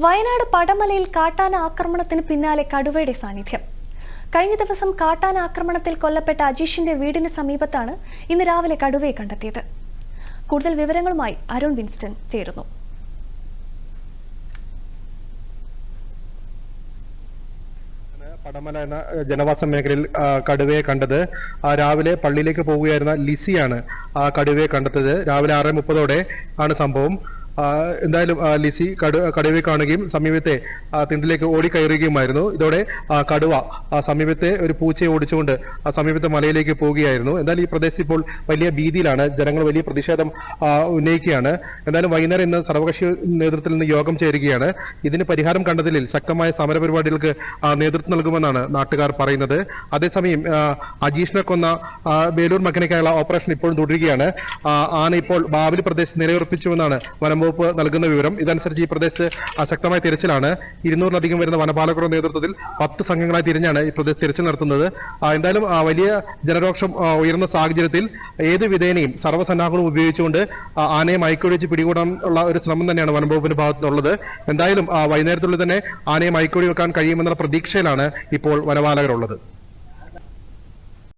വയനാട് പടമലയിൽ കാട്ടാന ആക്രമണത്തിന് പിന്നാലെ കടുവയുടെ സാന്നിധ്യം. കഴിഞ്ഞ ദിവസം കാട്ടാന ആക്രമണത്തിൽ കൊല്ലപ്പെട്ട അജീഷിന്റെ വീടിന് സമീപത്താണ് ഇന്ന് രാവിലെ കടുവയെ കണ്ടെത്തിയത്. കൂടുതൽ വിവരങ്ങളുമായി അരുൺ വിൻസ്റ്റൺ ചേരുന്നു. പടമല എന്ന ജനവാസ മേഖലയിൽ കടുവയെ കണ്ടത് രാവിലെ പള്ളിയിലേക്ക് പോവുകയായിരുന്ന ലിസിയാണ് കടുവയെ കണ്ടെത്തത്. രാവിലെ 6:30 ആണ് സംഭവം. എന്തായാലും ലിസി കടുവയെ കാണുകയും സമീപത്തെ തിണ്ടിലേക്ക് ഓടിക്കയറുകയുമായിരുന്നു. ഇതോടെ കടുവ സമീപത്തെ ഒരു പൂച്ചയെ ഓടിച്ചുകൊണ്ട് സമീപത്തെ മലയിലേക്ക് പോവുകയായിരുന്നു. എന്തായാലും ഈ പ്രദേശത്ത് ഇപ്പോൾ വലിയ ഭീതിയിലാണ്. ജനങ്ങൾ വലിയ പ്രതിഷേധം ഉന്നയിക്കുകയാണ്. എന്തായാലും വൈകുന്നേരം ഇന്ന് സർവകക്ഷി നേതൃത്വത്തിൽ നിന്ന് യോഗം ചേരുകയാണ്. ഇതിന് പരിഹാരം കണ്ടെത്തലിൽ ശക്തമായ സമരപരിപാടികൾക്ക് നേതൃത്വം നൽകുമെന്നാണ് നാട്ടുകാർ പറയുന്നത്. അതേസമയം അജീഷിനെ കൊന്ന ബേലൂർ മകനയ്ക്കായുള്ള ഓപ്പറേഷൻ ഇപ്പോഴും തുടരുകയാണ്. ആന ഇപ്പോൾ ബാവലി പ്രദേശത്ത് നിലയുറപ്പിച്ചുവെന്നാണ് വനം വകുപ്പ് നൽകുന്ന വിവരം. ഇതനുസരിച്ച് ഈ പ്രദേശത്ത് ശക്തമായ തിരച്ചിലാണ്. 200-ലധികം വരുന്ന വനപാലകരുടെ നേതൃത്വത്തിൽ 10 സംഘങ്ങളായി തിരിഞ്ഞാണ് ഈ പ്രദേശത്ത് തിരച്ചിൽ നടത്തുന്നത്. എന്തായാലും വലിയ ജനരോക്ഷം ഉയർന്ന സാഹചര്യത്തിൽ ഏത് വിധേനയും സർവ്വസന്നാഹങ്ങളും ഉപയോഗിച്ചുകൊണ്ട് ആനയെ മയക്കുവെച്ച് പിടികൂടാനുള്ള ഒരു ശ്രമം തന്നെയാണ് വനംവകുപ്പിന്റെ ഭാഗത്തുനിന്നുള്ളത്. എന്തായാലും വൈകുന്നേരത്തുള്ളിൽ തന്നെ ആനയെ മയക്കുവെടി വെക്കാൻ കഴിയുമെന്നുള്ള പ്രതീക്ഷയിലാണ് ഇപ്പോൾ വനപാലകരുള്ളത്.